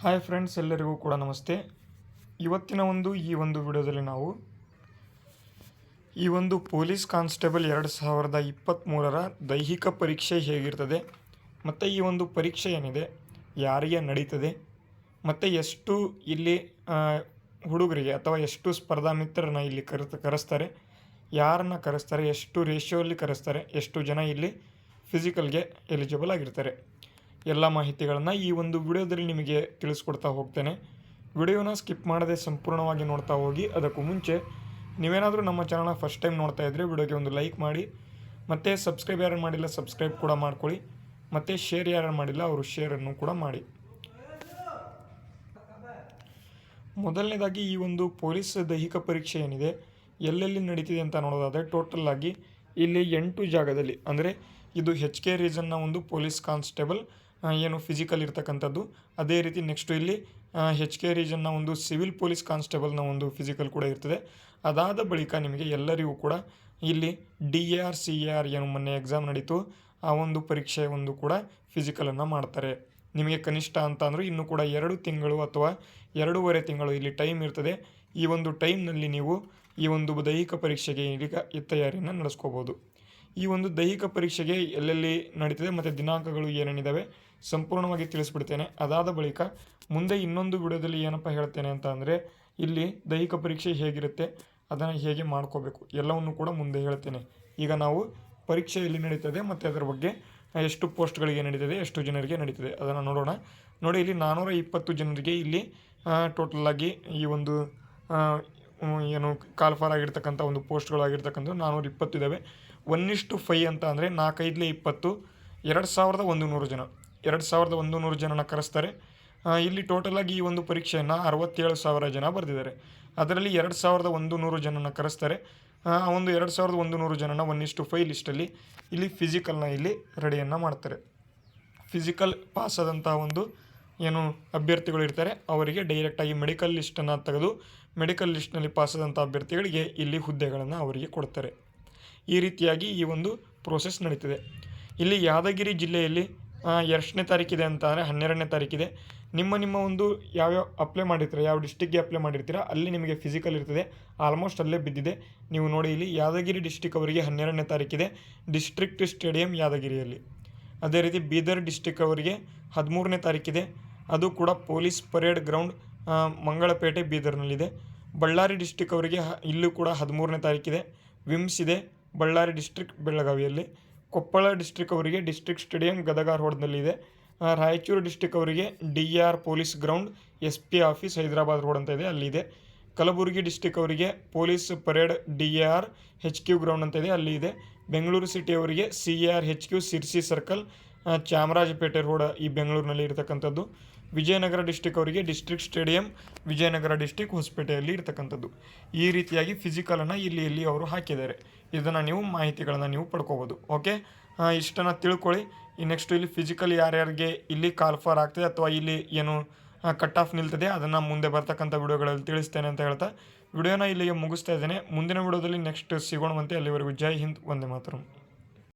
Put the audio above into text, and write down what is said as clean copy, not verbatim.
Hi friends, ಎಲ್ಲರಿಗೂ ಕೂಡ ನಮಸ್ತೆ. ಇವತ್ತಿನ ಈ ಒಂದು ವಿಡಿಯೋದಲ್ಲಿ ನಾವು ಈ ಒಂದು ಪೊಲೀಸ್ ಕಾನ್ಸ್ಟೇಬಲ್ 2023ರ ದೈಹಿಕ ಪರೀಕ್ಷೆ ಹೇಗಿರ್ತದೆ ಮತ್ತು ಈ ಒಂದು ಪರೀಕ್ಷೆ ಏನಿದೆ ಯಾರಿಗೆ ನಡೀತದೆ ಮತ್ತು ಎಷ್ಟು ಇಲ್ಲಿ ಹುಡುಗರಿಗೆ ಅಥವಾ ಎಷ್ಟು ಸ್ಪರ್ಧಾ ಮಿತ್ರರನ್ನ ಇಲ್ಲಿ ಕರೆಸ್ತಾರೆ, ಯಾರನ್ನು ಕರೆಸ್ತಾರೆ, ಎಷ್ಟು ರೇಷಿಯೋಲ್ಲಿ ಕರೆಸ್ತಾರೆ, ಎಷ್ಟು ಜನ ಇಲ್ಲಿ ಫಿಸಿಕಲ್ಗೆ ಎಲಿಜಿಬಲ್ ಆಗಿರ್ತಾರೆ, ಎಲ್ಲ ಮಾಹಿತಿಗಳನ್ನು ಈ ಒಂದು ವಿಡಿಯೋದಲ್ಲಿ ನಿಮಗೆ ತಿಳಿಸ್ಕೊಡ್ತಾ ಹೋಗ್ತೇನೆ. ವಿಡಿಯೋನ ಸ್ಕಿಪ್ ಮಾಡದೆ ಸಂಪೂರ್ಣವಾಗಿ ನೋಡ್ತಾ ಹೋಗಿ. ಅದಕ್ಕೂ ಮುಂಚೆ ನೀವೇನಾದರೂ ನಮ್ಮ ಚಾನಲ್ನ ಫಸ್ಟ್ ಟೈಮ್ ನೋಡ್ತಾ ಇದ್ದರೆ ವಿಡಿಯೋಗೆ ಒಂದು ಲೈಕ್ ಮಾಡಿ, ಮತ್ತು ಸಬ್ಸ್ಕ್ರೈಬ್ ಯಾರು ಮಾಡಿಲ್ಲ ಸಬ್ಸ್ಕ್ರೈಬ್ ಕೂಡ ಮಾಡ್ಕೊಳ್ಳಿ, ಮತ್ತು ಶೇರ್ ಯಾರು ಮಾಡಿಲ್ಲ ಅವರು ಶೇರನ್ನು ಕೂಡ ಮಾಡಿ. ಮೊದಲನೇದಾಗಿ ಈ ಒಂದು ಪೊಲೀಸ್ ದೈಹಿಕ ಪರೀಕ್ಷೆ ಏನಿದೆ ಎಲ್ಲೆಲ್ಲಿ ನಡೀತಿದೆ ಅಂತ ನೋಡೋದಾದರೆ ಟೋಟಲ್ ಆಗಿ ಇಲ್ಲಿ 8 ಜಾಗದಲ್ಲಿ, ಅಂದರೆ ಇದು HK ರೀಜನ್ನ ಒಂದು ಪೊಲೀಸ್ ಕಾನ್ಸ್ಟೇಬಲ್ ಏನು ಫಿಸಿಕಲ್ ಇರ್ತಕ್ಕಂಥದ್ದು. ಅದೇ ರೀತಿ ನೆಕ್ಸ್ಟು ಇಲ್ಲಿ HK ರೀಜನ್ನ ಒಂದು ಸಿವಿಲ್ ಪೊಲೀಸ್ ಕಾನ್ಸ್ಟೇಬಲ್ನ ಒಂದು ಫಿಸಿಕಲ್ ಕೂಡ ಇರ್ತದೆ. ಅದಾದ ಬಳಿಕ ನಿಮಗೆ ಎಲ್ಲರಿಗೂ ಕೂಡ ಇಲ್ಲಿ DAR CAR ಏನು ಮೊನ್ನೆ ಎಕ್ಸಾಮ್ ನಡೀತು ಆ ಒಂದು ಪರೀಕ್ಷೆ ಒಂದು ಕೂಡ ಫಿಸಿಕಲನ್ನು ಮಾಡ್ತಾರೆ. ನಿಮಗೆ ಕನಿಷ್ಠ ಅಂತ ಅಂದರೆ ಇನ್ನೂ ಕೂಡ 2 ತಿಂಗಳು ಅಥವಾ 2.5 ತಿಂಗಳು ಇಲ್ಲಿ ಟೈಮ್ ಇರ್ತದೆ. ಈ ಒಂದು ಟೈಮ್ನಲ್ಲಿ ನೀವು ಈ ಒಂದು ದೈಹಿಕ ಪರೀಕ್ಷೆಗೆ ಈಗ ತಯಾರಿಯನ್ನು ನಡೆಸ್ಕೋಬೋದು. ಈ ಒಂದು ದೈಹಿಕ ಪರೀಕ್ಷೆಗೆ ಎಲ್ಲೆಲ್ಲಿ ನಡೀತದೆ ಮತ್ತು ದಿನಾಂಕಗಳು ಏನೇನಿದ್ದಾವೆ ಸಂಪೂರ್ಣವಾಗಿ ತಿಳಿಸ್ಬಿಡ್ತೇನೆ. ಅದಾದ ಬಳಿಕ ಮುಂದೆ ಇನ್ನೊಂದು ವಿಡಿಯೋದಲ್ಲಿ ಏನಪ್ಪ ಹೇಳ್ತೇನೆ ಅಂತ ಅಂದರೆ ಇಲ್ಲಿ ದೈಹಿಕ ಪರೀಕ್ಷೆ ಹೇಗಿರುತ್ತೆ, ಅದನ್ನು ಹೇಗೆ ಮಾಡ್ಕೋಬೇಕು ಎಲ್ಲವನ್ನು ಕೂಡ ಮುಂದೆ ಹೇಳ್ತೇನೆ. ಈಗ ನಾವು ಪರೀಕ್ಷೆ ಎಲ್ಲಿ ನಡೀತದೆ ಮತ್ತು ಅದರ ಬಗ್ಗೆ ಎಷ್ಟು ಪೋಸ್ಟ್ಗಳಿಗೆ ನಡೀತದೆ, ಎಷ್ಟು ಜನರಿಗೆ ನಡೀತದೆ ಅದನ್ನು ನೋಡೋಣ. ನೋಡಿ, ಇಲ್ಲಿ 420 ಜನರಿಗೆ ಇಲ್ಲಿ ಟೋಟಲಾಗಿ ಈ ಒಂದು ಏನು ಕಾಲ್ಫಾರ್ ಆಗಿರ್ತಕ್ಕಂಥ ಒಂದು ಪೋಸ್ಟ್ಗಳಾಗಿರ್ತಕ್ಕಂಥ 420 ಇದ್ದಾವೆ. 1:5 ಅಂತ ಅಂದರೆ 4×5 20, 2100 ಜನ, 2100 ಜನನ ಕರೆಸ್ತಾರೆ. ಇಲ್ಲಿ ಟೋಟಲಾಗಿ ಈ ಒಂದು ಪರೀಕ್ಷೆಯನ್ನು 67,000 ಜನ ಬರೆದಿದ್ದಾರೆ. ಅದರಲ್ಲಿ 2100 ಜನನ ಕರೆಸ್ತಾರೆ. ಒಂದು 2100 ಜನನ 1:5 ಲಿಸ್ಟಲ್ಲಿ ಇಲ್ಲಿ ಫಿಸಿಕಲ್ನ ಇಲ್ಲಿ ರೆಡಿಯನ್ನು ಮಾಡ್ತಾರೆ. ಫಿಸಿಕಲ್ ಪಾಸ್ ಆದಂಥ ಒಂದು ಏನು ಅಭ್ಯರ್ಥಿಗಳು ಇರ್ತಾರೆ ಅವರಿಗೆ ಡೈರೆಕ್ಟಾಗಿ ಮೆಡಿಕಲ್ ಲಿಸ್ಟನ್ನು ತೆಗೆದು ಮೆಡಿಕಲ್ ಲಿಸ್ಟ್ನಲ್ಲಿ ಪಾಸಾದಂಥ ಅಭ್ಯರ್ಥಿಗಳಿಗೆ ಇಲ್ಲಿ ಹುದ್ದೆಗಳನ್ನು ಅವರಿಗೆ ಕೊಡ್ತಾರೆ. ಈ ರೀತಿಯಾಗಿ ಈ ಒಂದು ಪ್ರೋಸೆಸ್ ನಡೀತದೆ. ಇಲ್ಲಿ ಯಾದಗಿರಿ ಜಿಲ್ಲೆಯಲ್ಲಿ 2ನೇ ತಾರೀಕಿದೆ ಅಂತ ಅಂದರೆ 12ನೇ ತಾರೀಕಿದೆ. ನಿಮ್ಮ ಒಂದು ಯಾವ್ಯಾವ ಅಪ್ಲೈ ಮಾಡಿರ್ತೀರ, ಯಾವ ಡಿಸ್ಟಿಕ್ಗೆ ಅಪ್ಲೈ ಮಾಡಿರ್ತೀರ ಅಲ್ಲಿ ನಿಮಗೆ ಫಿಸಿಕಲ್ ಇರ್ತದೆ. ಆಲ್ಮೋಸ್ಟ್ ಅಲ್ಲೇ ಬಿದ್ದಿದೆ. ನೀವು ನೋಡಿ, ಇಲ್ಲಿ ಯಾದಗಿರಿ ಡಿಸ್ಟಿಕ್ ಅವರಿಗೆ 12ನೇ ತಾರೀಕಿದೆ ಡಿಸ್ಟ್ರಿಕ್ಟ್ ಸ್ಟೇಡಿಯಂ ಯಾದಗಿರಿಯಲ್ಲಿ. ಅದೇ ರೀತಿ ಬೀದರ್ ಡಿಸ್ಟಿಕ್ ಅವರಿಗೆ 13ನೇ ತಾರೀಕಿದೆ, ಅದು ಕೂಡ ಪೊಲೀಸ್ ಪರೇಡ್ ಗ್ರೌಂಡ್ ಮಂಗಳಪೇಟೆ ಬೀದರ್ನಲ್ಲಿದೆ. ಬಳ್ಳಾರಿ ಡಿಸ್ಟಿಕ್ ಅವರಿಗೆ ಇಲ್ಲೂ ಕೂಡ 13ನೇ ತಾರೀಕಿದೆ, ವಿಮ್ಸ್ ಇದೆ ಬಳ್ಳಾರಿ ಡಿಸ್ಟ್ರಿಕ್ಟ್ ಬೆಳಗಾವಿಯಲ್ಲಿ. ಕೊಪ್ಪಳ ಡಿಸ್ಟ್ರಿಕ್ ಅವರಿಗೆ ಡಿಸ್ಟ್ರಿಕ್ಟ್ ಸ್ಟೇಡಿಯಂ ಗದಗ ರೋಡ್ನಲ್ಲಿದೆ. ರಾಯಚೂರು ಡಿಸ್ಟ್ರಿಕ್ ಅವರಿಗೆ DR police ground SP office Hyderabad road ಅಂತ ಇದೆ, ಅಲ್ಲಿದೆ. ಕಲಬುರಗಿ ಡಿಸ್ಟ್ರಿಕ್ ಅವರಿಗೆ police parade DAR HQ ground ಅಂತ ಇದೆ, ಅಲ್ಲಿ ಇದೆ. ಬೆಂಗಳೂರು ಸಿಟಿ ಅವರಿಗೆ CAR HQ Sirsi circle Chamarajpet road ಈ ಬೆಂಗಳೂರಿನಲ್ಲಿ ಇರತಕ್ಕಂಥದ್ದು. ವಿಜಯನಗರ ಡಿಸ್ಟ್ರಿಕ್ ಅವರಿಗೆ ಡಿಸ್ಟ್ರಿಕ್ಟ್ ಸ್ಟೇಡಿಯಂ ವಿಜಯನಗರ ಡಿಸ್ಟ್ರಿಕ್ಟ್ ಹೊಸಪೇಟೆಯಲ್ಲಿ ಇರತಕ್ಕಂಥದ್ದು. ಈ ರೀತಿಯಾಗಿ ಫಿಸಿಕಲನ್ನು ಇಲ್ಲಿ ಅವರು ಹಾಕಿದ್ದಾರೆ. ಇದನ್ನು ನೀವು ಮಾಹಿತಿಗಳನ್ನು ನೀವು ಪಡ್ಕೋಬೋದು. ಓಕೆ, ಇಷ್ಟನ್ನು ತಿಳ್ಕೊಳ್ಳಿ. ಈ ನೆಕ್ಸ್ಟ್ ಇಲ್ಲಿ ಫಿಸಿಕಲ್ ಯಾರ್ಯಾರಿಗೆ ಇಲ್ಲಿ ಕಾಲ್ಫಾರ್ ಆಗ್ತದೆ ಅಥವಾ ಇಲ್ಲಿ ಏನು ಕಟ್ ಆಫ್ ನಿಲ್ತದೆ ಅದನ್ನು ಮುಂದೆ ಬರ್ತಕ್ಕಂಥ ವಿಡಿಯೋಗಳಲ್ಲಿ ತಿಳಿಸ್ತೇನೆ ಅಂತ ಹೇಳ್ತಾ ವಿಡಿಯೋನ ಇಲ್ಲಿಗೆ ಮುಗಿಸ್ತಾ ಇದ್ದೇನೆ. ಮುಂದಿನ ವಿಡಿಯೋದಲ್ಲಿ ನೆಕ್ಸ್ಟ್ ಸಿಗೋಣವಂತೆ. ಅಲ್ಲಿವರೆಗೂ ಜೈ ಹಿಂದ್, ವಂದೇ ಮಾತರಂ.